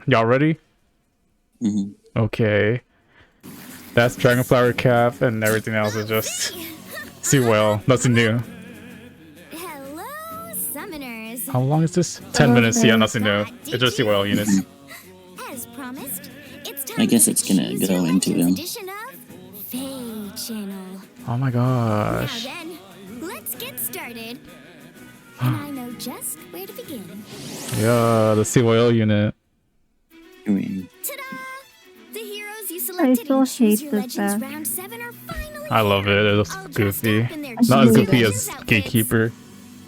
Y'all ready? Mm-hmm. Okay. That's Dragonflower Cap, and everything else is just CYL. Nothing new. Hello, summoners. How long is this? 10 minutes. Yeah, nothing new. It's just CYL units. As promised, it's time I guess for it's gonna Choose go Your into Legends him. edition of Fae Channel. Oh my gosh. Now then, let's get started. And I know just where to begin. Yeah, the CYL unit. I mean, Ta-da! The heroes you selected still in Choose hate Your this Legends back. round 7 are finally I love here. it. It looks All dressed goofy. up in their Not as Choose Your goofy Legends as outfits. Gatekeeper.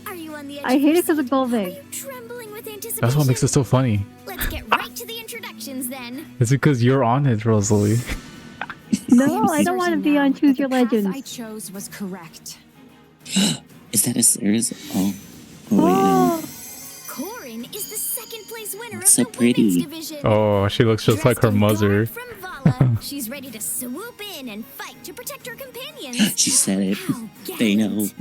Are you on the edge I of hate your it because of seat? Golvig. Are you trembling with anticipation? That's what makes it so funny. Let's get right to the introductions then. It's because you're on it, Rosalie. No, I don't want to be on Choose Your The path I Legends. chose was correct. is that a series? Oh, wait, no. Oh, Corin is the second place winner That's of so the pretty. women's division. Oh, she looks just like Dressed her in mother. guard from Vala, she's ready to swoop in and fight to protect her companions. She said it. How They know. gallant.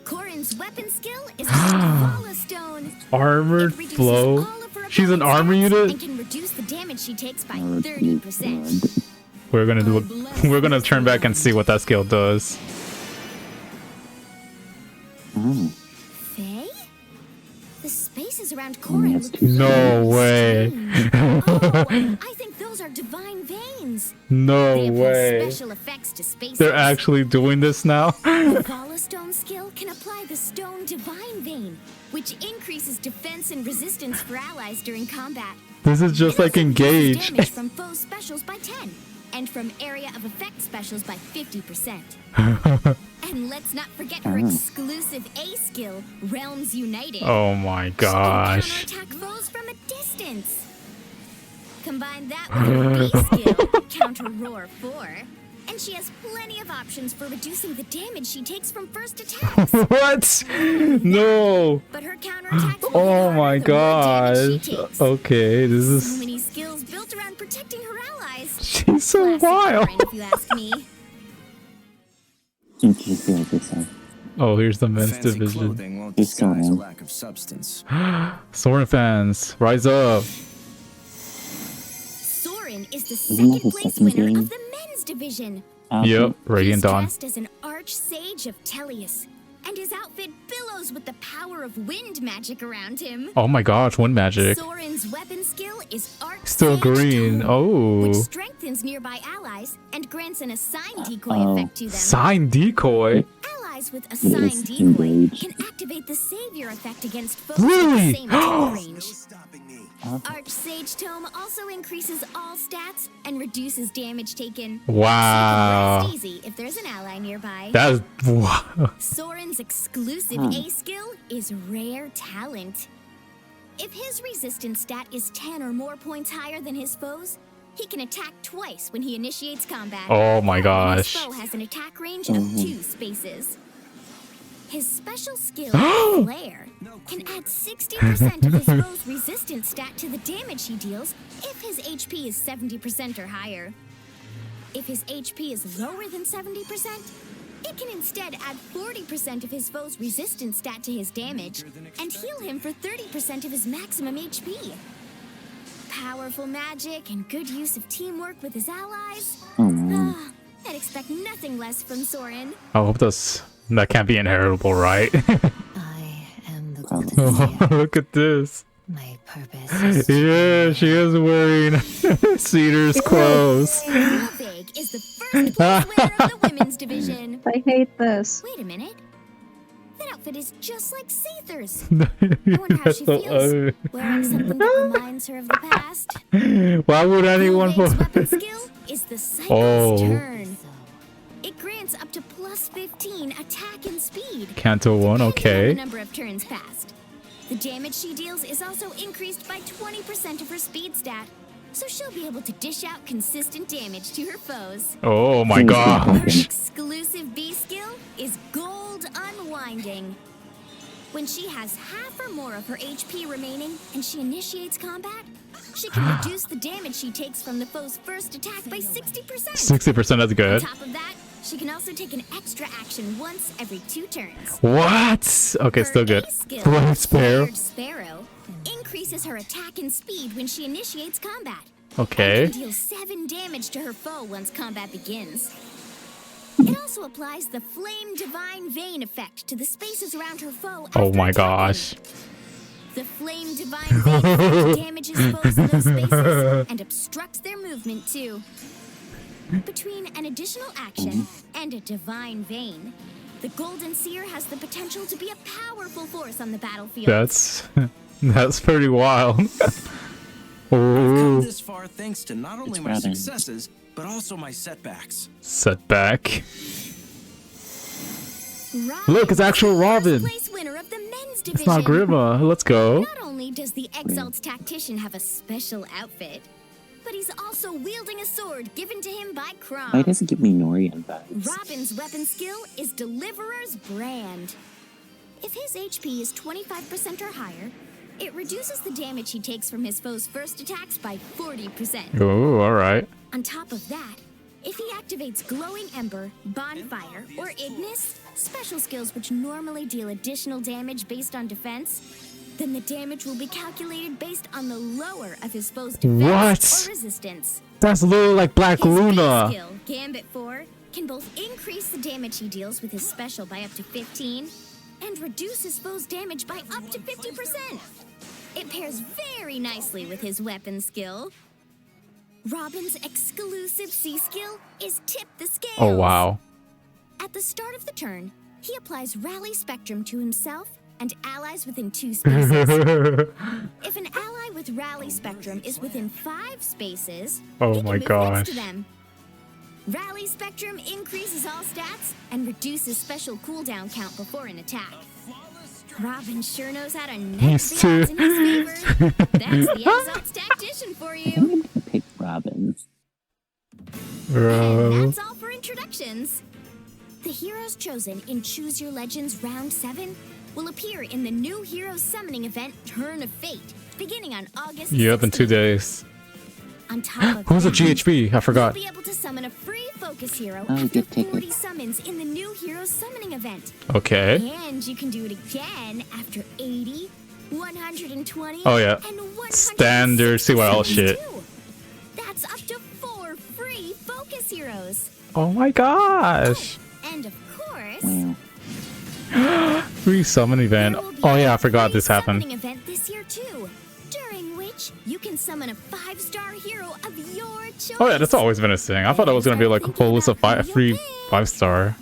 Corin's weapon skill is Vala Stone. Armored It reduces blow. all of her She's an opponent's armor stats unit. and can reduce the damage she takes by 30%. We're gonna do. We're gonna turn back and see what that skill does. Oh, Faye? The spaces around Corin that's look too No really way. strange. Oh, I think those are divine veins. No They apply way. special effects to spaces. They're actually doing this now. The Vala Stone skill can apply the Stone Divine Vein, which increases defense and resistance for allies during combat. This is just It like also reduces Engage. damage from foe specials by 10, and from area of effect specials by 50%. And let's not forget her exclusive A skill, Realms United. Oh my She gosh. can counterattack foes from a distance. Combine that with her B skill, Counter Roar 4, and she has plenty of options for reducing the damage she takes from first attacks. What? No. But her counterattacks will Oh hit my harder the more damage she gosh. takes. Okay, this So is. many skills built around protecting her allies. She's so Classic wild. Corin, if you ask me. think you feel like yourself. Oh, here's the men's Fancy division. clothing won't It's going disguise a on. lack of substance. Soren fans, rise up. Soren is the Isn't that second the place second winner game? of the men's division. Yep, Radiant He's Dawn. dressed as an archsage of Teleus, and his outfit billows with the power of wind magic around him. Oh my gosh, wind magic. Soren's weapon skill is Arch Still Sage green. Tome, Oh. which strengthens nearby allies and grants an assign decoy Oh. effect to them. Sign decoy. Allies with assign Yes, decoy engaged. can activate the savior effect against foes Really? with the same attack range. Oh. Arch Sage Tome also increases all stats and reduces damage taken. Wow. So you can rest easy if there's an ally nearby. That's. Wow. Soren's exclusive A skill is Rare Talent. If his resistance stat is 10 or more points higher than his foes, he can attack twice when he initiates combat. Oh my And gosh. his foe has an attack range of 2 spaces. His special skill, Flare, can add 60% of his foe's resistance stat to the damage he deals if his HP is 70% or higher. If his HP is lower than 70%, it can instead add 40% of his foe's resistance stat to his damage and heal him for 30% of his maximum HP. Powerful magic and good use of teamwork with his allies. Oh man. Ah, I'd expect nothing less from Soren. I hope that can't be inheritable, right? I am the golden Oh, seer. look at this. My purpose is Yeah, she is wearing Cedar's clothes. Ludwig is the first place winner of the women's division. I hate this. Wait a minute. That outfit is just like Seether's. I wonder how That's she so feels ugly. wearing something that reminds her of the past. Why would anyone Ludwig's put weapon skill is the Cycle's Oh. Turn. It grants up to plus 15 attack and speed. Canto 1? depending on the Okay. number of turns passed. The damage she deals is also increased by 20% of her speed stat, so she'll be able to dish out consistent damage to her foes. Oh my Her gosh. exclusive B skill is Gold Unwinding. When she has half or more of her HP remaining and she initiates combat, She can reduce the damage she takes from the foe's first attack by 60%. 60%, that's good. On top of that, she can also take an extra action once every 2 turns. What? Okay, still good. Her ace skill, Flame Sparrow. Flared Sparrow, increases her attack and speed when she initiates combat. Okay. And can deal 7 damage to her foe once combat begins. It also applies the Flame Divine Vein effect to the spaces around her foe. Oh after my attacking. gosh. The Flame Divine Vein effect damages foes in those spaces and obstructs their movement too. Between an additional action and a Divine Vein, the Golden Seer has the potential to be a powerful force on the battlefield. That's pretty wild. Come Oh, this far thanks to not only my rather- successes, but also my setbacks. setback. Robin Look, it's actual is the Robin. first place winner of the men's division. It's not Grima. Let's go. Not only does the Exalt's tactician have a special outfit, but he's also wielding a sword given to him by Why Crom. does it give me Norian vibes? Robin's weapon skill is Deliverer's Brand. If his HP is 25% or higher, it reduces the damage he takes from his foe's first attacks by 40%. Oh, all right. On top of that, if he activates Glowing Ember, Bonfire, or Ignis, special skills which normally deal additional damage based on defense, then the damage will be calculated based on the lower of his foe's defense What? or resistance. That's literally like Black His base Luna. skill, Gambit 4, can both increase the damage he deals with his special by up to 15 and reduce his foe's damage by up to 50%. It pairs very nicely with his weapon skill. Robin's exclusive C skill is Tip the Scales. Oh, wow. At the start of the turn, he applies Rally Spectrum to himself and allies within 2 spaces. If an ally with Rally Spectrum is within 5 spaces, Oh he can my move next gosh. to them. Rally Spectrum increases all stats and reduces special cooldown count before an attack. Robin sure knows how to net He's the odds in his favor. That's the Exalt's tactician for you. I'm gonna pick Robin. And Bro. that's all for introductions. The heroes chosen in Choose Your Legends Round 7 will appear in the new Hero Summoning event Turn of Fate, beginning on August Yep, in 2 16th. days. On top of Who's a that, GHB? I forgot. you'll be able to summon a free focus hero Oh, after good 40 ticket. summons in the new Hero Summoning event. Okay. And you can do it again after 80, 120, Oh, yeah. and 160 Standard CYL summons shit. too. That's up to 4 free focus heroes. Oh my gosh. And of course, Wow. Free summon event. there will be Oh yeah, I a forgot free this happened. summoning event this year too, during which you can summon a 5-star hero of your choice. Oh yeah, that's always been a thing. I thought it was gonna be like a whole list of free 5-star.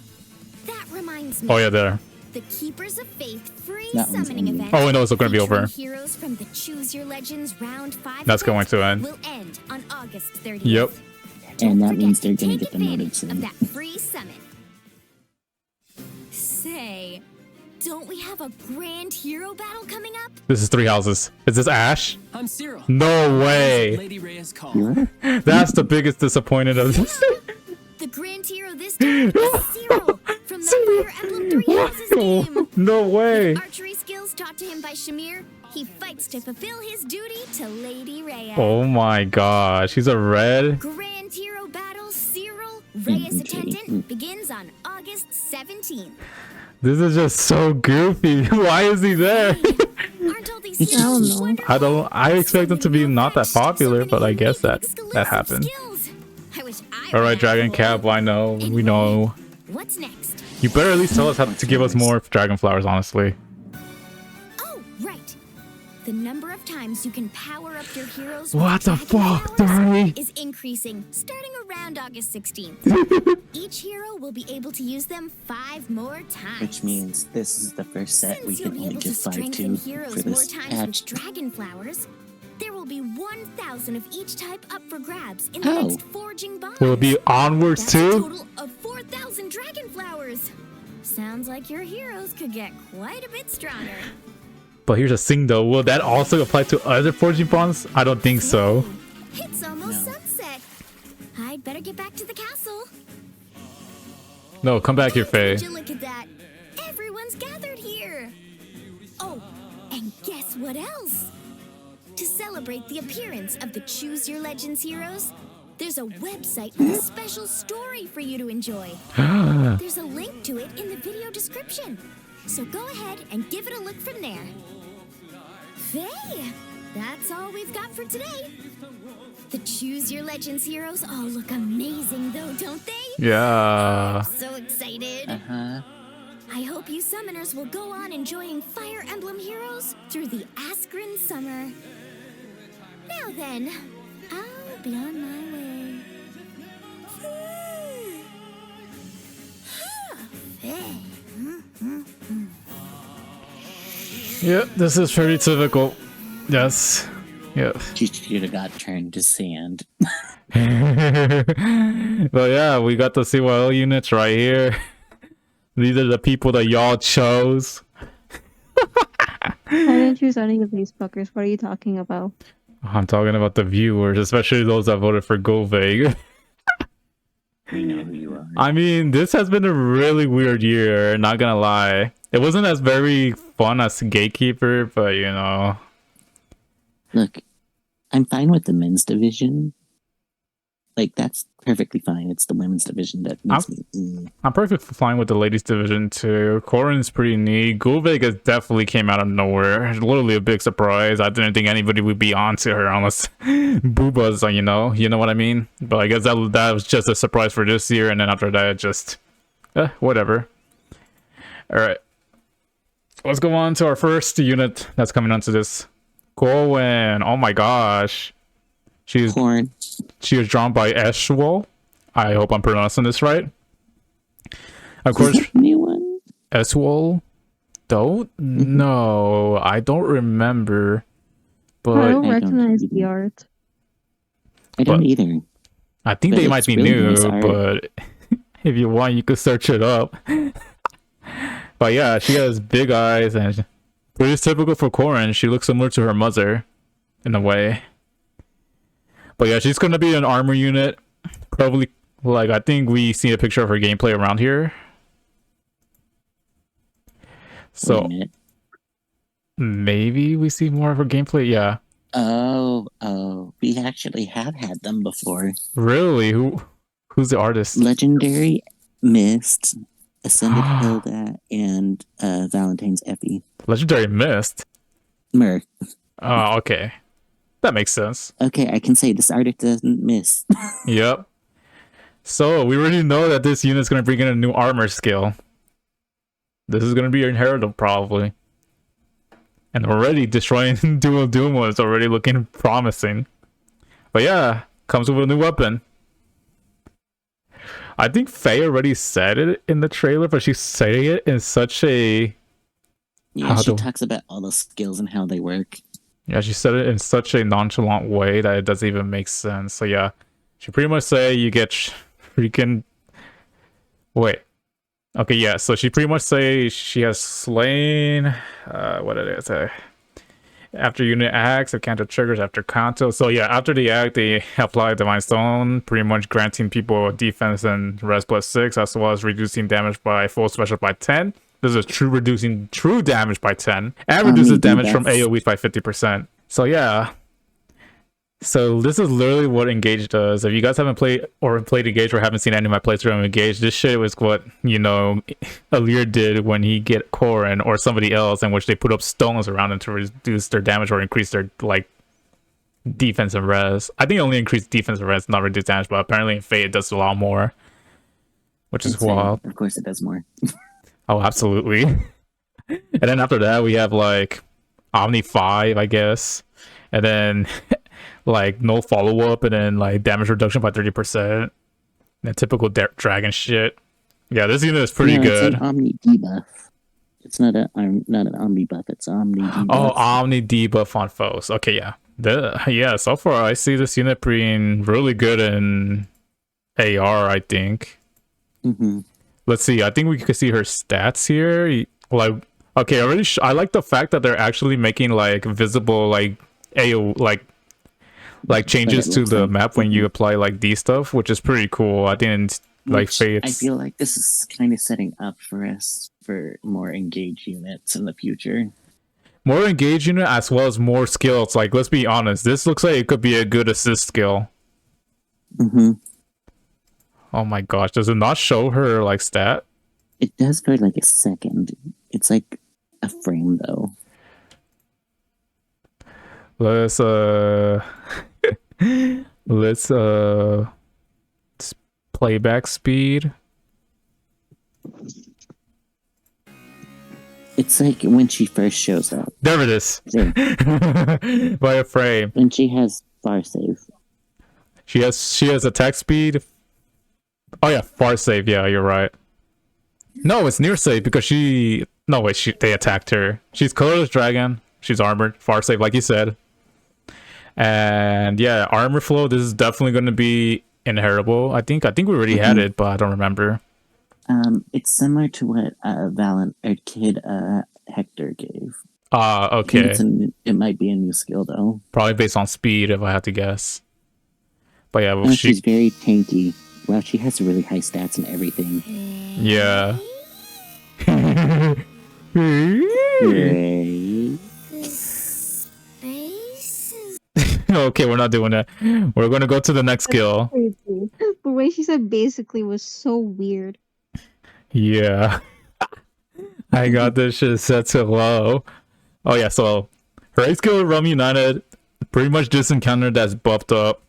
That reminds me. Oh yeah, there. The Keepers of Faith free That one's summoning ending. event. Oh, I know it's gonna be over. featuring Heroes from the Choose Your Legends Round 5 That's event going to end. will end on August 30th. Yep. And that Forget means to they're gonna take get the modded advantage soon. of that free summon. Say, don't we have a grand hero battle coming up? This is 3 houses. Is this Ash? I'm Cyril. No way. Lady Reyes call. You're? That's the biggest disappointment of this. The grand hero this time is Cyril from the Fire Emblem 3 Houses game. No way. Archery skills taught to him by Shamir, he fights to fulfill his duty to Lady Rhea. Oh my gosh, he's a red. Grand Hero Battle Cyril, Rhea's attendant, begins on August 17th. This is just so goofy. Why is he there? Aren't all these I heroes don't know. wonderful? I expect him to be not that popular, but I guess that happened. I wish I All were right, that Dragon cool. Cap. I know. We know. What's next? You better at least tell us how to give us more dragon flowers. Honestly. Oh, right. The number of times you can power up your heroes What the with dragon fuck, flowers Darby? is increasing starting around August 16th. Each hero will be able to use them 5 more times. Which means this is the first set we Since you'll can be only able to give 5 strengthen to for heroes more this times patch. with dragon flowers, there will be 1,000 of each type up for grabs in the Oh. next forging bonds. Will it be onwards That's a too? total of 4,000 dragon flowers. Sounds like your heroes could get quite a bit stronger. But here's a thing though. Will that also apply to other forging bonds? I don't think so. It's almost No. sunset. I'd better get back to the castle. No, come back here, Faye. Would you look at that? Everyone's gathered here. Oh, and guess what else? To celebrate celebrate the appearance of the Choose Your Legends heroes, there's a website with a special story for you to enjoy. There's a link to it in the video description. So go ahead and give it a look from there. Faye, that's all we've got for today. The Choose Your Legends heroes all look amazing though, don't they? Yeah. I'm so excited. I hope you summoners will go on enjoying Fire Emblem heroes through the Askren summer. Now then, I'll be on my way. Yep, this is pretty typical. Yes. Yep. She should have got turned to sand. But yeah, we got the CYL units right here. These are the people that y'all chose. I didn't choose any of these fuckers. What are you talking about? I'm talking about the viewers, especially those that voted for Govig. We know who you are. I mean, this has been a really weird year, not gonna lie. It wasn't as very fun as Gatekeeper, but you know. Look, I'm fine with the men's division. Like, that's perfectly fine. It's the women's division that makes me... I'm perfectly fine with the ladies division too. Corin's pretty neat. Govig has definitely came out of nowhere. It's literally a big surprise. I didn't think anybody would be onto her unless Booba's, you know what I mean? But I guess that was just a surprise for this year, and then after that, it just whatever. Alright. Let's go on to our first unit that's coming onto this. Cohen. Oh my gosh. She was drawn by Eshwal. I hope I'm pronouncing this right. Of course, anyone? Eshwal. Don't? No, I don't remember. But I don't recognize the art. I don't either. I think But they might it's be really new, nice art. but if you want, you could search it up. But yeah, she has big eyes and pretty typical for Corin. She looks similar to her mother in a way. But yeah, she's gonna be an armor unit. Probably, like, I think we see a picture of her gameplay around here. So maybe we see more of her gameplay. Yeah. Oh, we actually have had them before. Really? Who's the artist? Legendary, Mist, Ascended Hilda, and Valentine's Effie. Legendary Mist. Mer. Oh, okay. That makes sense. Okay, I can say this artist doesn't miss. Yep. So we already know that this unit's gonna bring in a new armor skill. This is gonna be inherited probably. And already destroying Dual Doom is already looking promising. But yeah, comes with a new weapon. I think Faye already said it in the trailer, but she's saying it in such a... Yeah, she talks about all the skills and how they work. Yeah, she said it in such a nonchalant way that it doesn't even make sense. So yeah, she pretty much say you get freaking... Wait. Okay, yeah, so she pretty much say she has slain... what it is? After unit acts, it counter triggers after Kanto. So yeah, after the act, they apply Divine Stone, pretty much granting people defense and res +6, as well as reducing damage by full special by 10. This is reducing true damage by 10, and reduces damage from AoE by 50%. So yeah. So this is literally what Engage does. If you guys haven't played Engage or haven't seen any of my playthrough of Engage, this shit was what, you know, Alir did when he get Corin or somebody else, in which they put up stones around them to reduce their damage or increase their, like, defense and res. I think it only increased defense and res, not reduce damage, but apparently in Fate it does a lot more. Which is wild. Of course it does more. Oh, absolutely. And then after that, we have, like, Omni 5, I guess. And then, like, no follow-up, and then, like, damage reduction by 30%. And typical dragon shit. Yeah, this unit is pretty good. It's an Omni debuff. It's not an Omni buff, it's Omni debuff. Oh, Omni debuff on foes. Okay, yeah. Yeah, so far I see this unit being really good in AR, I think. Mm-hmm. Let's see. I think we can see her stats here. Like, okay, I like the fact that they're actually making, like, visible, like, AO, like changes to the map when you apply, like, D stuff, which is pretty cool. I didn't like Fates. I feel like this is kind of setting up for us for more Engage units in the future. More engaged unit as well as more skills. Like, let's be honest, this looks like it could be a good assist skill. Mm-hmm. Oh my gosh, does it not show her like stat? It does for like a second. It's like a frame though. Let's let's playback speed. It's like when she first shows up. There it is. There. By a frame. When she has far save. She has attack speed. Oh yeah, far save. Yeah, you're right. No, it's near save because they attacked her. She's colorless dragon. She's armored. Far save, like you said. And yeah, armor flow. This is definitely going to be inheritable. I think we already had it, but I don't remember. It's similar to what Kid Hector gave. Okay. It might be a new skill though. Probably based on speed, if I had to guess. But yeah, well, she's very tanky. Wow, she has really high stats and everything. Yeah. Okay, we're not doing that. We're gonna go to the next skill. The way she said basically was so weird. Yeah. I got this shit set to low. Oh yeah, so her A skill Realm United, pretty much this encounter that's buffed up,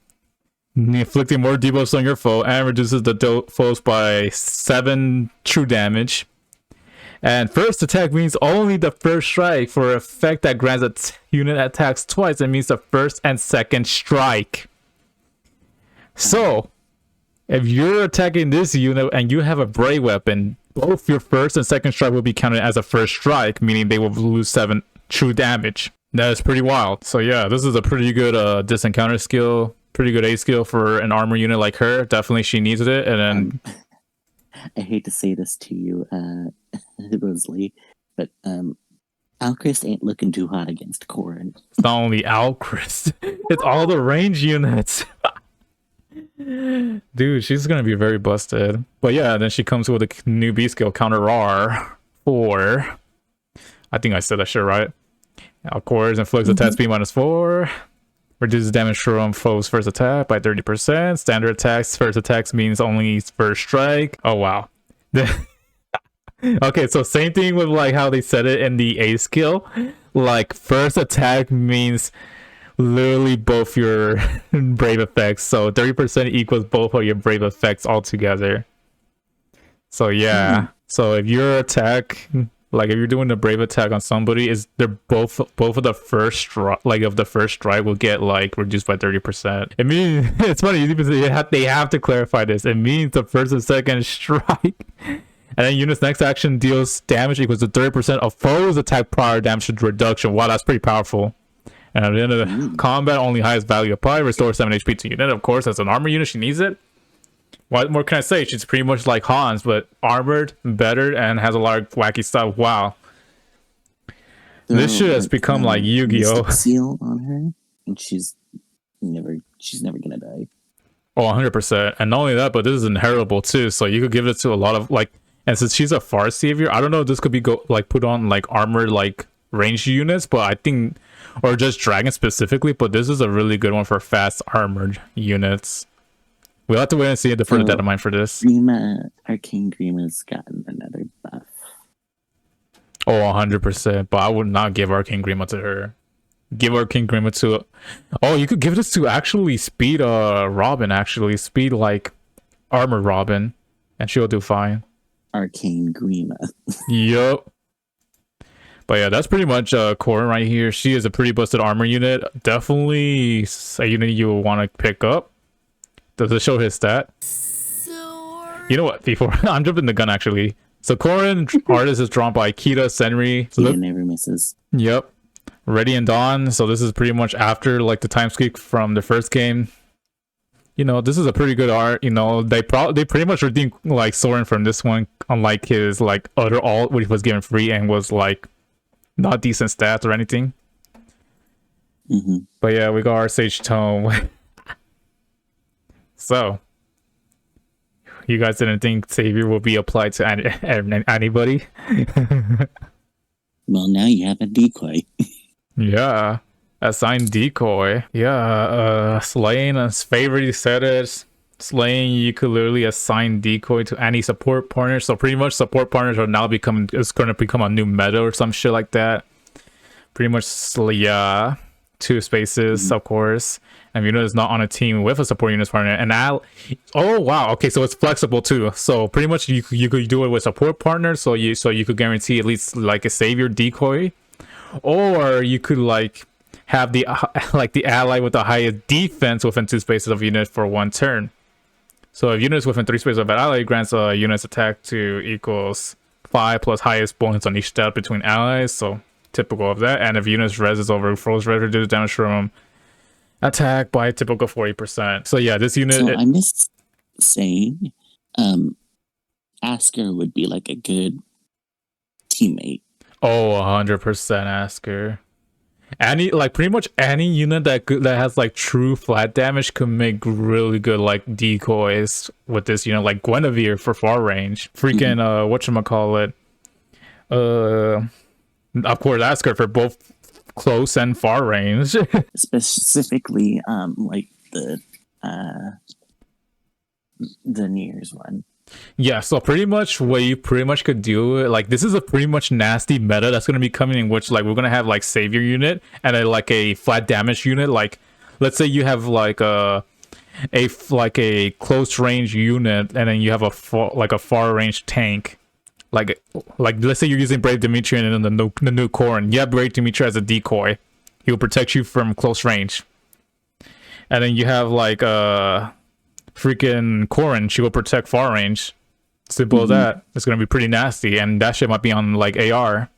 inflicting more debuffs on your foe and reduces the foes by 7 true damage. And first attack means only the first strike. For an effect that grants a unit attacks twice, it means the first and second strike. So, if you're attacking this unit and you have a Brave weapon, both your first and second strike will be counted as a first strike, meaning they will lose 7 true damage. That is pretty wild. So yeah, this is a pretty good disencounter skill, pretty good A skill for an armor unit like her. Definitely she needs it. And then I hate to say this to you, Rosalie, but Alchrist ain't looking too hot against Corin. It's not only Alchrist, it's all the range units. Dude, she's gonna be very busted. But yeah, then she comes with a new B skill, Counter R 4. I think I said that shit right. Of course, inflicts attack speed -4. Reduces damage from foes' first attack by 30%. Standard attacks, first attacks means only first strike. Oh wow. Okay, so same thing with like how they said it in the A skill. Like first attack means literally both your brave effects. So 30% equals both of your brave effects altogether. So yeah. So if your attack, like if you're doing a brave attack on somebody, is they're both of the first strike, like of the first strike will get like reduced by 30%. It means it's funny they have to clarify this. It means the first and second strike. And then unit's next action deals damage equals to 30% of foes attack prior damage reduction. Wow, that's pretty powerful. And at the end of the combat, only highest value applied, restores 7 HP to unit. Of course, as an armor unit, she needs it. What more can I say? She's pretty much like Hans, but armored, better, and has a lot of wacky stuff. Wow. This shit has become like Yu-Gi-Oh! Seal on her, and she's never gonna die. Oh, 100%. And not only that, but this is inheritable too. So you could give it to a lot of like, and since she's a far savior, I don't know if this could be put on like armored like ranged units, but I think, or just dragon specifically, but this is a really good one for fast armored units. We'll have to wait and see the further data mine for this. Arcane Grima's gotten another buff. Oh, 100%. But I would not give Arcane Grima to her. Give Arcane Grima to... Oh, you could give this to actually speed Robin, actually. Speed, like, armor Robin. And she'll do fine. Arcane Grima. Yup. But yeah, that's pretty much Corin right here. She is a pretty busted armor unit. Definitely a unit you will want to pick up. Does it show his stat? You know what? Before I'm jumping the gun actually. So Corin artist is drawn by Kita Senri. Kita never misses. Yep. Ready and Dawn. So this is pretty much after like the time skip from the first game. You know, this is a pretty good art. You know, they pretty much redeemed like Soren from this one, unlike his like other alt, which was given free and was like not decent stats or anything. But yeah, we got our Sage Tome. So, you guys didn't think Savior will be applied to anybody? Well, now you have a decoy. Yeah. Assign decoy. Yeah, Slaying, as favorite said it. Slaying, you could literally assign decoy to any support partner. So pretty much support partners are now becoming, it's gonna become a new meta or some shit like that. Pretty much, yeah. 2 spaces, of course. And if unit is not on a team with a support unit partner, and oh wow, okay, so it's flexible too. So pretty much you could do it with support partners, so you could guarantee at least like a savior decoy, or you could like have the like the ally with the highest defense within 2 spaces of unit for 1 turn. So if units within 3 spaces of an ally grants a unit's attack to equals 5 plus highest bonus on each stat between allies. So typical of that. And if units res is over, froze res reduces damage from attack by a typical 40%. So yeah, this unit. So I'm just saying, Asker would be like a good teammate. Oh, 100% Asker. Any like pretty much any unit that has like true flat damage could make really good like decoys with this unit, like Guinevere for far range. Freaking whatchamacallit. Of course Asker for both close and far range. Specifically, like the Nears one. Yeah, so pretty much what you pretty much could do, like this is a pretty much nasty meta that's gonna be coming in, which like we're gonna have like savior unit and like a flat damage unit. Like let's say you have like a close range unit, and then you have a far range tank. Like let's say you're using Brave Dimitri and then the new core, and you have Brave Dimitri as a decoy. He'll protect you from close range. And then you have like freaking Corrin, she will protect far range. Simple as that. It's gonna be pretty nasty, and that shit might be on like AR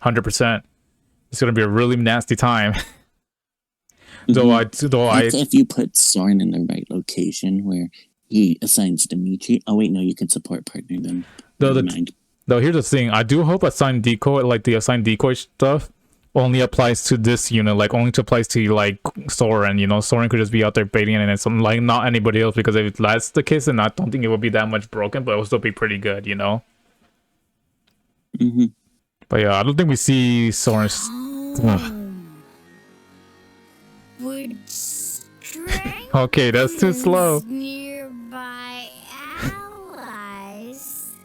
100%. It's gonna be a really nasty time. That's if you put Soren in the right location where he assigns Dimitri. Oh wait, no, you can support partner them. Though here's the thing, I do hope assign decoy, like the assign decoy stuff, only applies to this unit, like only applies to like Soren. You know, Soren could just be out there baiting and it's like not anybody else, because if that's the case, then I don't think it will be that much broken, but it will still be pretty good, you know. But yeah, I don't think we see Soren. Okay, that's too slow. Nearby allies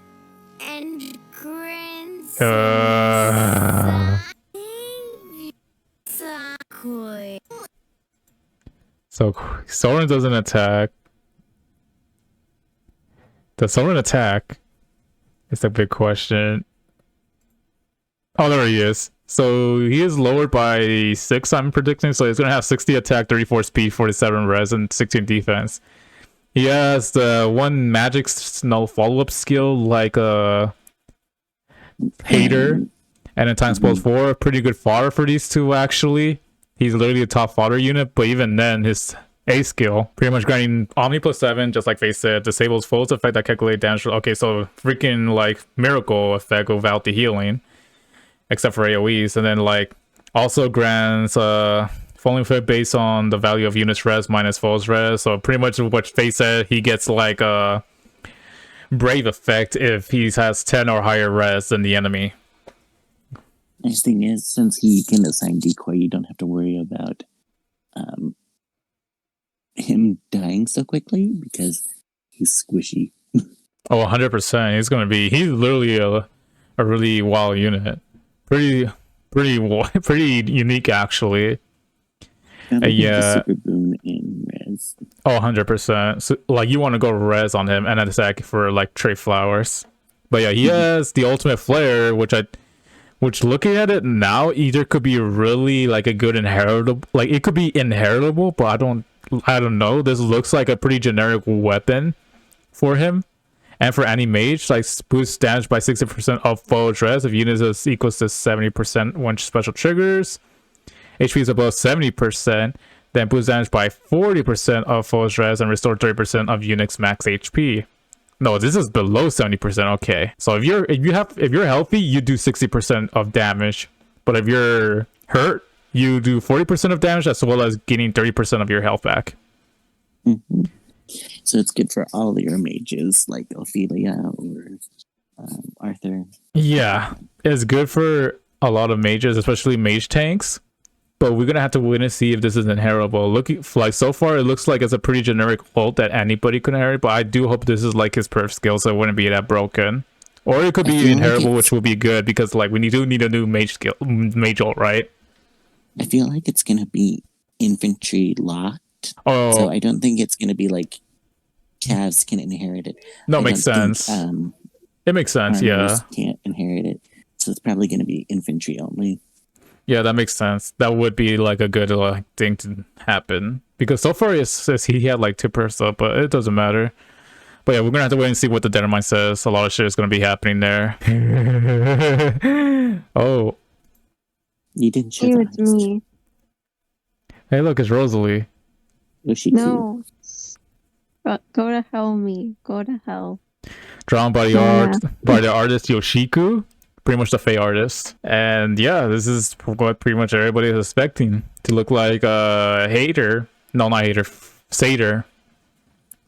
and grants So Soren doesn't attack. Does Soren attack? It's a big question. Oh, there he is. So he is lowered by 6, I'm predicting. So he's going to have 60 attack, 34 speed, 47 res, and 16 defense. He has the 1 magic null follow-up skill like a hater. And then times plus 4. Pretty good fodder for these two, actually. He's literally a top fodder unit. But even then, his A skill, pretty much granting Omni plus 7, just like Face said, disables Foes effect that calculate damage. Okay, so freaking like Miracle effect without the healing. Except for AoEs, and then like also grants falling effect based on the value of units res minus foes res. So pretty much what Faye said, he gets like a brave effect if he has 10 or higher res than the enemy. Nice thing is, since he can assign decoy, you don't have to worry about him dying so quickly because he's squishy. Oh, 100%. He's literally a really wild unit. Pretty unique, actually. Yeah. Super boon in res. Oh, 100%. So, like, you want to go res on him and attack for like trade flowers. But yeah, he has the ultimate flare, which looking at it now, either could be really like a good inheritable, like it could be inheritable, but I don't know. This looks like a pretty generic weapon for him. And for any mage, like boosts damage by 60% of foe res if unit is equals to 70% when special triggers. HP is above 70%, then boosts damage by 40% of foe res and restore 30% of unit's max HP. No, this is below 70%. Okay, so if you're healthy, you do 60% of damage, but if you're hurt, you do 40% of damage as well as gaining 30% of your health back. So it's good for all your mages, like Ophelia or Arthur. Yeah, it's good for a lot of mages, especially mage tanks. but we're gonna have to wait and see if this is inheritable. Looking like so far, it looks like it's a pretty generic ult that anybody could inherit. But I do hope this is like his perf skill, so it wouldn't be that broken. Or it could be inheritable, which will be good because like we do need a new mage skill, mage ult, right? I feel like it's gonna be infantry locked. Oh, So I don't think it's gonna be like calves can inherit it. no, I makes don't sense. Think, It makes sense, yeah. armors can't inherit it, so it's probably gonna be infantry only. Yeah, that makes sense. That would be like a good thing to happen because so far it says he had like 2% up, but it doesn't matter. But yeah, we're gonna have to wait and see what the Determine says. A lot of shit is gonna be happening there. Oh, You didn't show Hey, the it's me. hey, look, it's Rosalie. Yoshi No. Go to hell, me. Go to hell. Drawn by the artist Yoshiku, pretty much the Fae artist. And yeah, this is what pretty much everybody is expecting to look like Hater. No, not Hater, Satyr.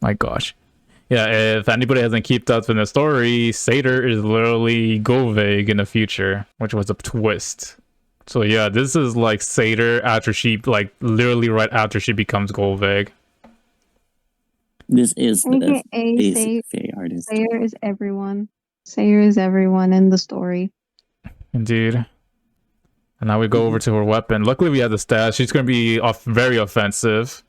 My gosh. Yeah, if anybody hasn't kept up in the story, Satyr is literally Govig in the future, which was a twist. So yeah, this is like Satyr after she, like literally right after she becomes Govig. This is the AKA basic Fae artist. Sayer is everyone. Sayer is everyone in the story. Indeed. And now we go over to her weapon. Luckily we have the stats. She's going to be very offensive.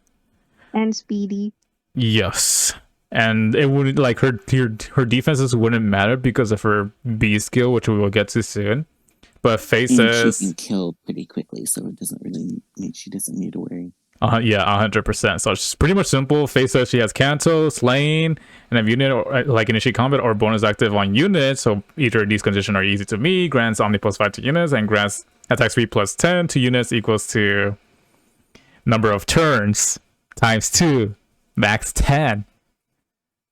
And speedy. Yes. And it wouldn't like her defenses wouldn't matter because of her B skill, which we will get to soon. But Faye says she can kill pretty quickly, so it doesn't really mean she doesn't need to worry. Yeah, 100%. So it's pretty much simple. Faye says she has Kanto, Slaying, and if unit or like initiate combat or bonus active on units. So either of these conditions are easy to meet. Grants Omni plus 5 to units and grants attack speed plus 10 to units equals to number of turns times 2, max 10.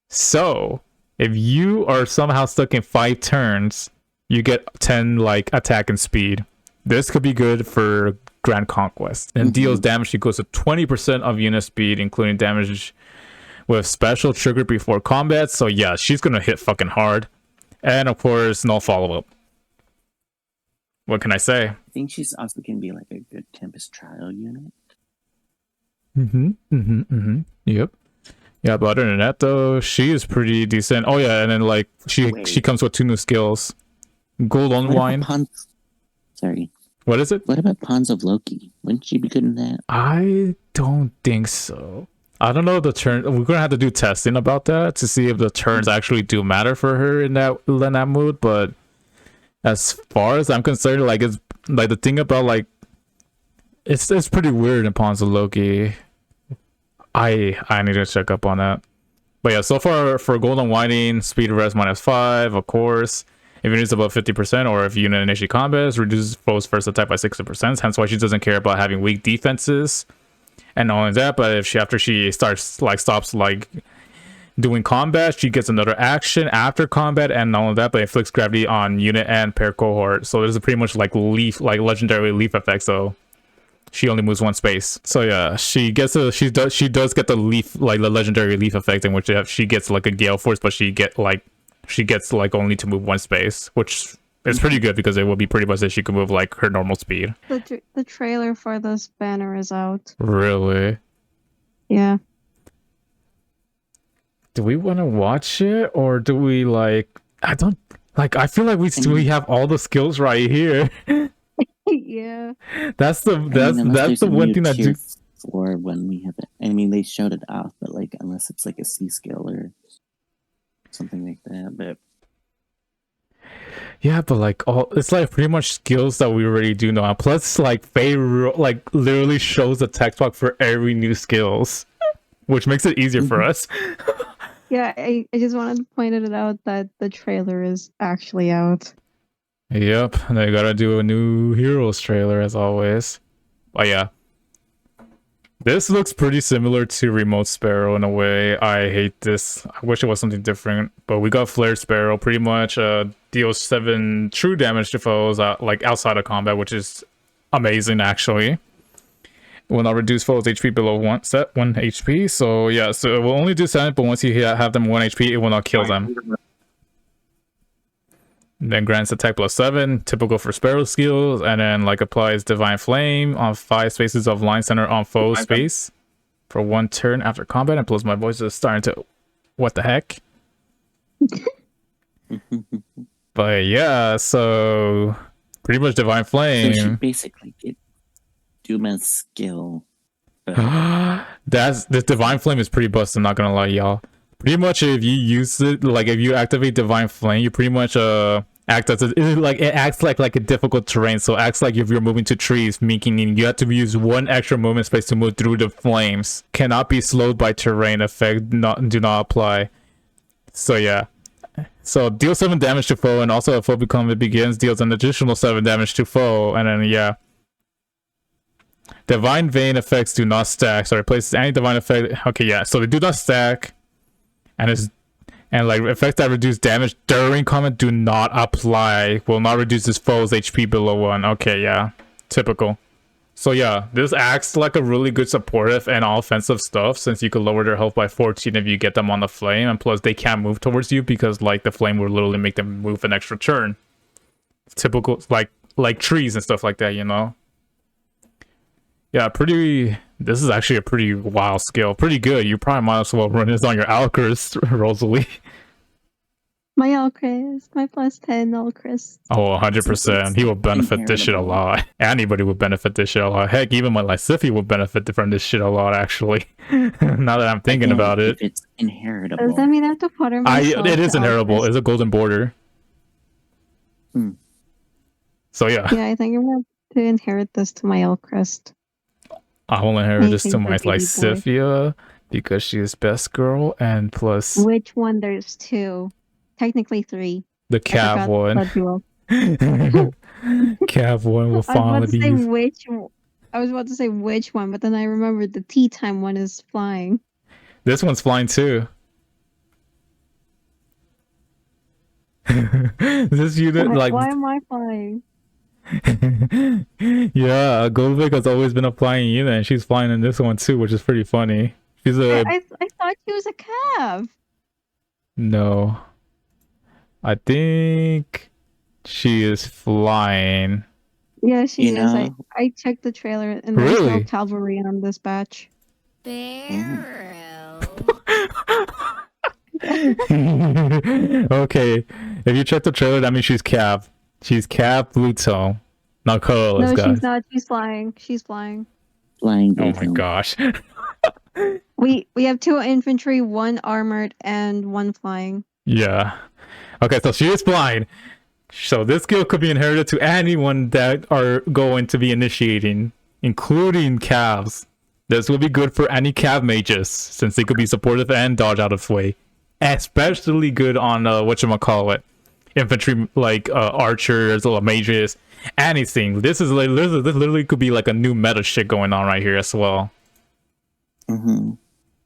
So if you are somehow stuck in 5 turns, you get 10 like attack and speed. This could be good for Grand Conquest, and deals damage equals to 20% of unit speed, including damage with special trigger before combat. So yeah, she's gonna hit fucking hard, and of course no follow-up. What can I say? I think she's also gonna be like a good Tempest trial unit. Yep. Yeah, but other than that though, she is pretty decent. Oh yeah, and then like she comes with 2 new skills. Gold Unwind. Sorry. What is it? What about Pawns of Loki? Wouldn't she be good in that? I don't think so. I don't know the turn. We're gonna have to do testing about that to see if the turns actually do matter for her in that mood. But as far as I'm concerned, like it's like the thing about like it's pretty weird in Pawns of Loki. I need to check up on that. But yeah, so far for Golden Winding, speed res -5, of course. If it is above 50%, or if unit initiate combat, reduces foe's first attack by 60%. Hence why she doesn't care about having weak defenses. And not only that, but if she after she stops doing combat, she gets another action after combat, and not only that, but inflicts gravity on unit and pair cohort. So there's a pretty much like legendary leaf effect. So she only moves 1 space. So yeah, she does get the leaf, like the legendary leaf effect, in which she gets like a gale force, but she gets like only to move 1 space, which is pretty good because it will be pretty much that she can move like her normal speed. The trailer for this banner is out. Really? Yeah. Do we want to watch it, or do we like? I don't like. I feel like we have all the skills right here. Yeah. That's the one thing that do. For when we have it, I mean, they showed it off, but like unless it's like a C skill or something like that, but yeah, but like it's like pretty much skills that we already do know. Plus, like Faye like literally shows the text box for every new skills, which makes it easier for us. Yeah, I just wanted to point it out that the trailer is actually out. Yep, and they gotta do a new Heroes trailer as always. But yeah, this looks pretty similar to Remote Sparrow in a way. I hate this. I wish it was something different. But we got Flare Sparrow, pretty much deals 7 true damage to foes like outside of combat, which is amazing actually. It will not reduce foes HP below 1 HP. So yeah, so it will only do 7, but once you have them 1 HP, it will not kill them. Then grants attack +7, typical for Sparrow skills, and then like applies Divine Flame on 5 spaces of line center on foe space for 1 turn after combat. And plus my voice is starting to, what the heck? But yeah, so pretty much Divine So she Flame. basically did Duma's skill. This Divine Flame is pretty busted, I'm not gonna lie, y'all. Pretty much if you use it, like if you activate Divine Flame, you pretty much act as it acts like a difficult terrain. So it acts like if you're moving to trees, meaning you have to use 1 extra movement space to move through the flames. Cannot be slowed by terrain effect, do not apply. So yeah. So deal 7 damage to foe, and also if foe become it begins, deals an additional 7 damage to foe, and then yeah. Divine Vein effects do not stack, so replaces any divine effect. Okay, yeah, so they do not stack, and like effects that reduce damage during combat do not apply. Will not reduce this foe's HP below 1. Okay, yeah, typical. So yeah, this acts like a really good supportive and offensive stuff, since you could lower their health by 14 if you get them on the flame, and plus they can't move towards you because like the flame will literally make them move an extra turn. Typical, like trees and stuff like that, you know. Yeah, this is actually a pretty wild skill. Pretty good. You probably might as well run this on your Alcrest, Rosalie. My Alcrest, my +10 Alcrest. Oh, 100%. He will benefit this shit a lot. Anybody would benefit this shit a lot. Heck, even my Lysifi would benefit from this shit a lot, actually. Now that I'm thinking about it. If it's inheritable. Does that mean I have to put her myself It is to inheritable. Alcrest? It's a golden border. So yeah. Yeah, I think I'm going to inherit this to my Alcrest. I will inherit this to Anything my for baby boy. Lysithia because she is best girl, and plus Which one? There's 2. Technically 3. the Cav one. Cav one will finally be used. I was about to say which one, but then I remembered the tea time one is flying. This one's flying too. This unit, like, Why am I flying? yeah, Goldvick has always been a flying unit, and she's flying in this one too, which is pretty funny. She's a I thought she was a Cav. no. I think she is flying. Yeah, she You is. know- I checked the trailer and there's no Really? cavalry on this batch. Barrow. Okay, if you check the trailer, that means she's Cav. She's Cav Bluto, not colorless, No, guys. she's not. She's flying. She's flying. Flying Oh my Blue gosh. We have 2 infantry, 1 armored, and 1 flying. Yeah. Okay, so she is flying. So this skill could be inherited to anyone that are going to be initiating, including Cavs. This will be good for any Cav mages, since they could be supportive and dodge out of way. Especially good on whatchamacallit, infantry, like archers or mages, anything. This literally could be like a new meta shit going on right here as well. Mm-hmm.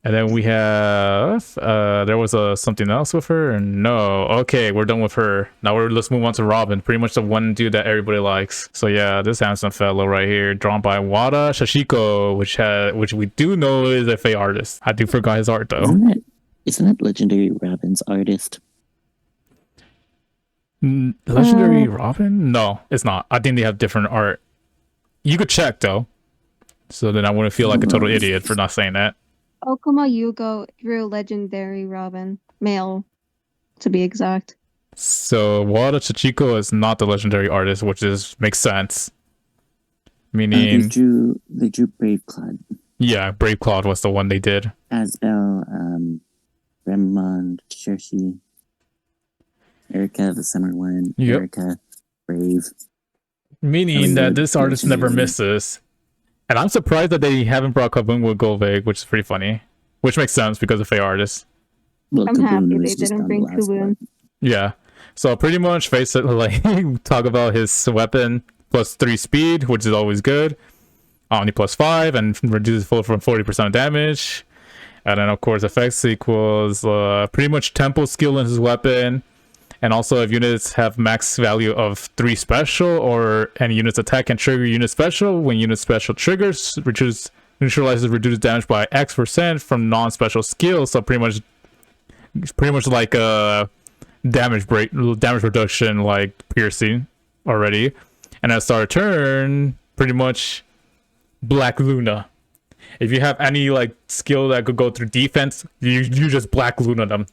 And then we have there was something else with her. No, okay, we're done with her. Now let's move on to Robin. Pretty much the one dude that everybody likes. So yeah, this handsome fellow right here, drawn by Wada Shashiko, which we do know is a Fae artist. I do forgot his art though. Isn't that legendary Robin's artist? Legendary Robin? No, it's not. I think they have different art. You could check though, so then I wouldn't feel like a total idiot for not saying that. Okuma Yugo drew legendary Robin, male, to be exact. So Wada Chichiko is not the legendary artist, which makes sense. Meaning, They drew Brave Cloud. yeah, Brave Cloud was the one they did. Asbel, Remond, Shershi, Erica, the summer one, Yep. Erica, Brave. Meaning that this artist never misses. And I'm surprised that they haven't brought Kabun with Golvig, which is pretty funny. Which makes sense because of Fae artists. Well, I'm Kaboom happy was they just didn't on bring the last Kubun. one. Yeah. So pretty much face it, like talk about his weapon +3 speed, which is always good. Omni +5 and reduces full from 40% of damage. And then of course effects equals pretty much tempo skill in his weapon. And also if units have max value of 3 special or any unit's attack can trigger unit special. When unit special triggers, neutralizes reduced damage by X% from non-special skills. So pretty much like damage reduction, like piercing already. And at start of turn, pretty much Black Luna. If you have any like skill that could go through defense, you just Black Luna them.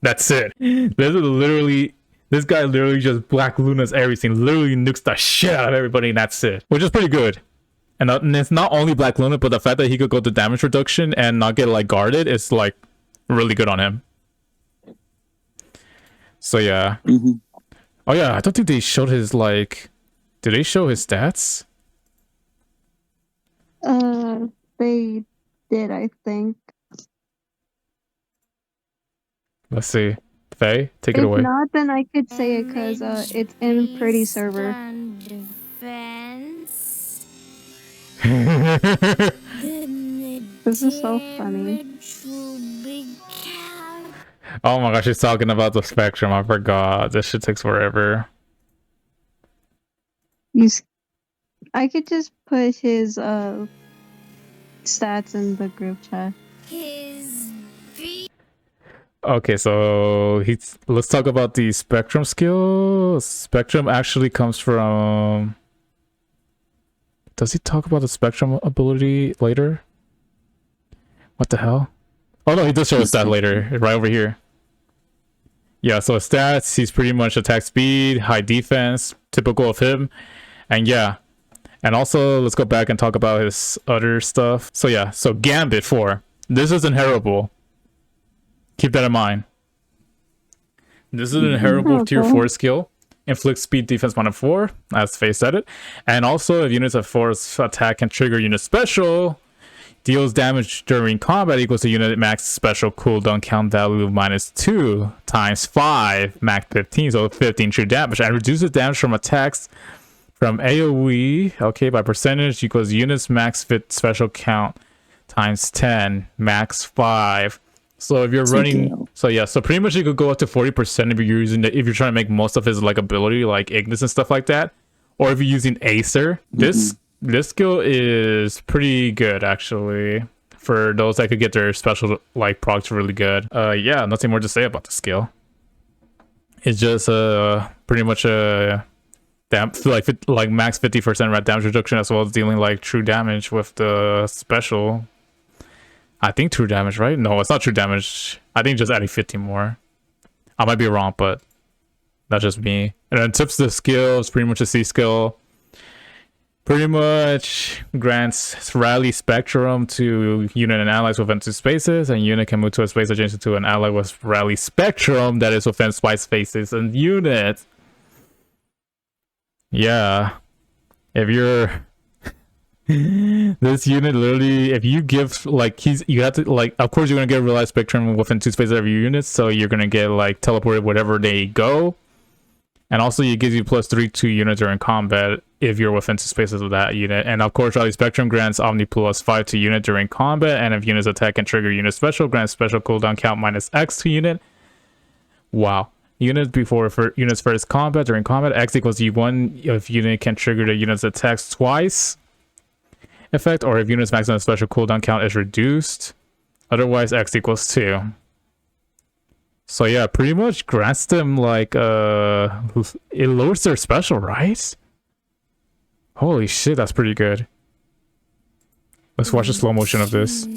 That's it. This guy literally just Black Lunas everything. Literally nukes the shit out of everybody, and that's it. Which is pretty good. And it's not only Black Luna, but the fact that he could go to damage reduction and not get like guarded is like really good on him. So yeah. Oh yeah, I don't think they showed his like. Did they show his stats? They did, I think. Let's see. Faye, take it away. If not, then I could say it because it's in Pretty Server. This is so funny. Oh my gosh, she's talking about the spectrum. I forgot. This shit takes forever. I could just put his stats in the group chat. Okay, so let's talk about the spectrum skill. Spectrum actually comes from. Does he talk about the spectrum ability later? What the hell? Oh no, he does show his stat later, right over here. Yeah, so his stats, he's pretty much attack speed, high defense, typical of him. And yeah. And also, let's go back and talk about his other stuff. So yeah, so Gambit 4. This is inheritable. Keep that in mind. This is an inheritable tier 4 skill. Inflicts speed defense -4, as Faye said it. And also, if units have force attack can trigger unit special, deals damage during combat equals to unit max special cooldown count value of -2 times 5, max 15, so 15 true damage. And reduces damage from attacks from AoE, okay, by percentage equals units max fit special count times 10, max 5. So if you're running, so yeah, so pretty much you could go up to 40% if you're using if you're trying to make most of his like ability, like Ignis and stuff like that, or if you're using Acer. This skill is pretty good actually for those that could get their special like procs really good. Yeah, nothing more to say about the skill. It's just pretty much a like max 50% red damage reduction as well as dealing like true damage with the special. I think true damage, right? No, it's not true damage. I think just adding 15 more. I might be wrong, but that's just me. And then tips the skill is pretty much a C skill. Pretty much grants rally spectrum to unit and allies within 2 spaces, and unit can move to a space adjacent to an ally with rally spectrum that is within 5 spaces and unit. Yeah. If you're this unit literally, if you give like you have to like, of course you're gonna get realized spectrum within 2 spaces of your units, so you're gonna get like teleported wherever they go, and also it gives you +3 to units during combat if you're within 2 spaces of that unit. And of course rally spectrum grants omni +5 to unit during combat, and if units attack and trigger unit special, grants special cooldown count -X to unit. Wow. Units before for units first combat during combat, X equals U1 if unit can trigger the unit's attacks twice. Effect, or if units maximum special cooldown count is reduced, otherwise X equals 2. So yeah, pretty much grants them like it lowers their special, right? Holy shit, that's pretty good. Let's watch the slow motion of this.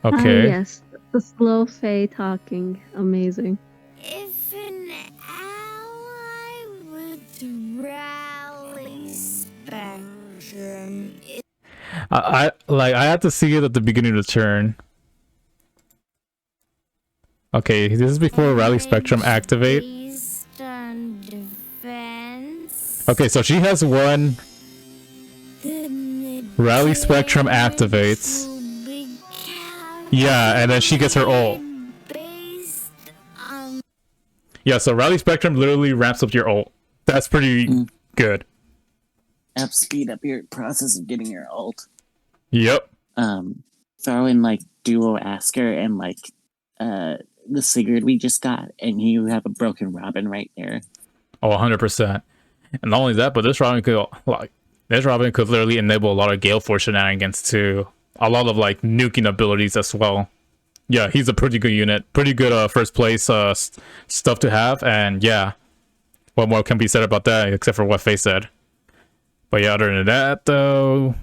Okay. Yes, the slow Faye talking, amazing. If an ally with rally spectrum. I had to see it at the beginning of the turn. Okay, this is before rally spectrum activate. Okay, so she has one rally spectrum activates. Yeah, and then she gets her ult. Yeah, so rally spectrum literally ramps up your ult. That's pretty good. Speed up your process of getting your ult. Yep. Throw in like duo Asker and like the Sigurd we just got, and you have a broken Robin right there. Oh, 100%. And not only that, but this Robin could literally enable a lot of Gale Force shenanigans too. A lot of like nuking abilities as well. yeah, he's a pretty good unit, pretty good first place stuff to have, and yeah, what more can be said about that except for what Faye said. But yeah, other than that though,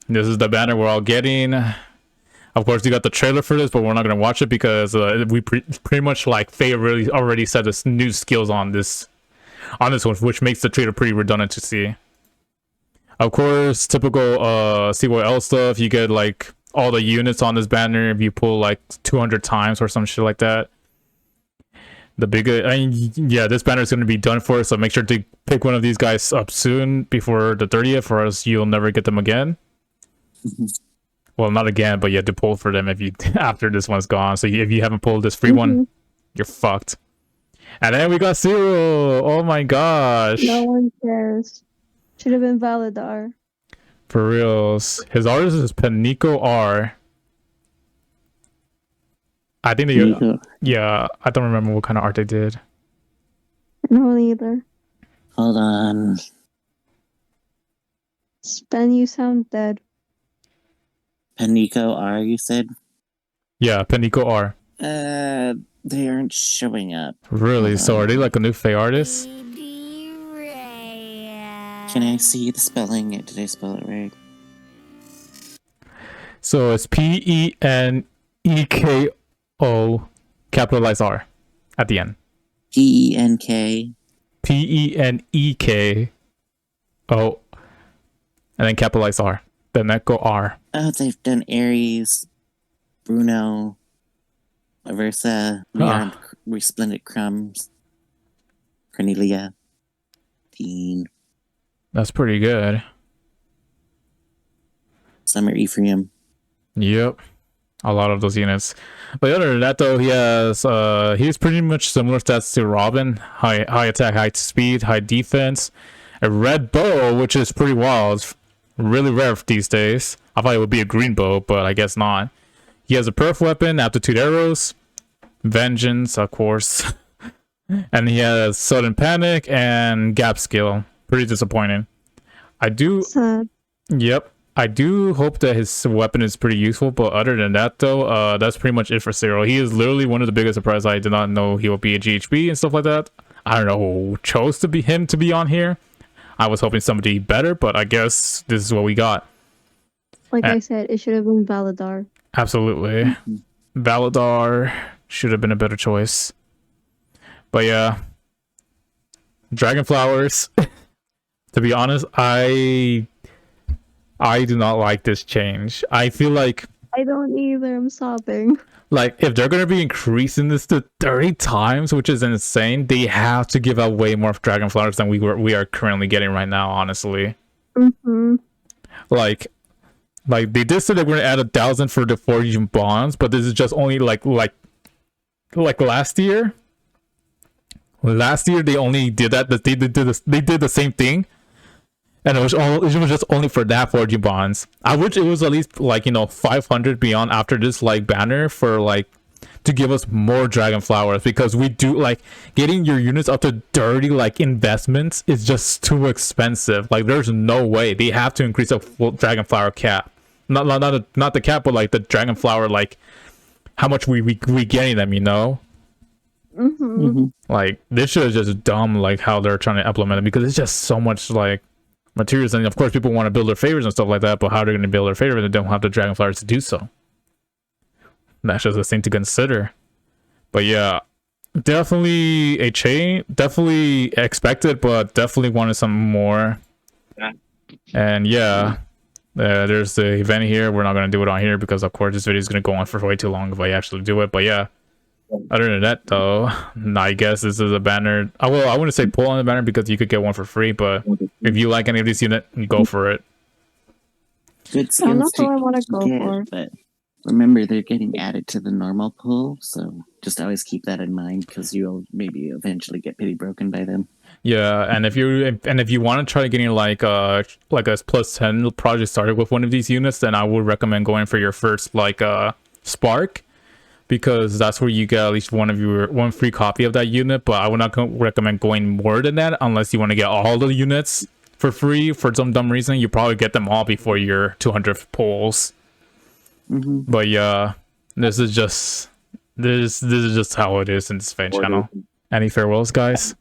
this is the banner we're all getting. Of course, you got the trailer for this, but we're not gonna watch it because we pretty much like Faye really already said this new skills on this one, which makes the trailer pretty redundant to see. Of course, typical CYL stuff. You get like all the units on this banner if you pull like 200 times or some shit like that. The bigger, yeah, this banner is going to be done for, so make sure to pick one of these guys up soon before the 30th, or else you'll never get them again. Well, not again, but you have to pull for them if you after this one's gone. So if you haven't pulled this free one, you're fucked. And then we got CYL. Oh my gosh. No one cares. Should have been Validar. For reals. His artist is Penico R. I think they, yeah, I don't remember what kind of art they did. No, either. Hold on. Spen, you sound dead. Panico R, you said? Yeah, Penico R. They aren't showing up. Really? So are they like a new Faye artist? Can I see the spelling? Did I spell it right? So it's Peneko capitalized R at the end. PENK. Peneko, and then capitalized R. Then Echo R. Oh, they've done Aries, Bruno, Aversa, Rearmed, Resplendent Crumbs, Cornelia, Dean. That's pretty good. Summer Ephraim. Yep. A lot of those units. But other than that though, he has he's pretty much similar stats to Robin. High attack, high speed, high defense. A red bow, which is pretty wild. It's really rare these days. I thought it would be a green bow, but I guess not. He has a perf weapon, aptitude arrows, vengeance, of course. And he has sudden panic and gap skill. Pretty disappointing. I do Sad. Yep. I do hope that his weapon is pretty useful, but other than that though, that's pretty much it for CYL. He is literally one of the biggest surprises. I did not know he would be a GHB and stuff like that. I don't know who chose to be him to be on here. I was hoping somebody better, but I guess this is what we got. Like I said, it should have been Validar. Absolutely. Validar should have been a better choice. But yeah. Dragon Flowers. To be honest, I do not like this change. I feel like I don't either. I'm sobbing. like if they're gonna be increasing this to 30 times, which is insane, they have to give out way more Dragon Flowers than we are currently getting right now, honestly. Like they did say that we're gonna add 1,000 for the Forging Bonds, but this is just only like last year. Last year they only did that, but they did the same thing. And it was just only for that Forging Bonds. I wish it was at least like, 500 beyond after this like banner for like to give us more Dragon Flowers, because we do like getting your units up to 30 like investments is just too expensive. Like there's no way. They have to increase the full Dragon Flower cap. Not the cap, but like the Dragon Flower, like how much we getting them, Like this shit is just dumb, like how they're trying to implement it, because it's just so much like materials, and of course people want to build their favors and stuff like that, but how are they going to build their favor if they don't have the Dragon Flowers to do so? That's just a thing to consider. But yeah, definitely a chain, definitely expected, but definitely wanted some more. And yeah, there's the event here. We're not going to do it on here because of course this video is going to go on for way too long if I actually do it. But yeah, other than that though, I guess this is a banner. I wouldn't say pull on the banner because you could get one for free, but if you like any of these units, go for it. Good I don't know skills who I want to go get, for. but remember they're getting added to the normal pool, so just always keep that in mind because you'll maybe eventually get pity broken by them. Yeah, and if you want to try getting like a plus 10 project started with one of these units, then I would recommend going for your first like spark, because that's where you get at least one free copy of that unit. But I would not recommend going more than that unless you want to get all the units for free for some dumb reason. You probably get them all before your 200 pulls. But yeah, this is just This is just how it is in this fan channel. Any farewells, guys?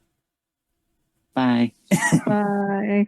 Bye. Bye.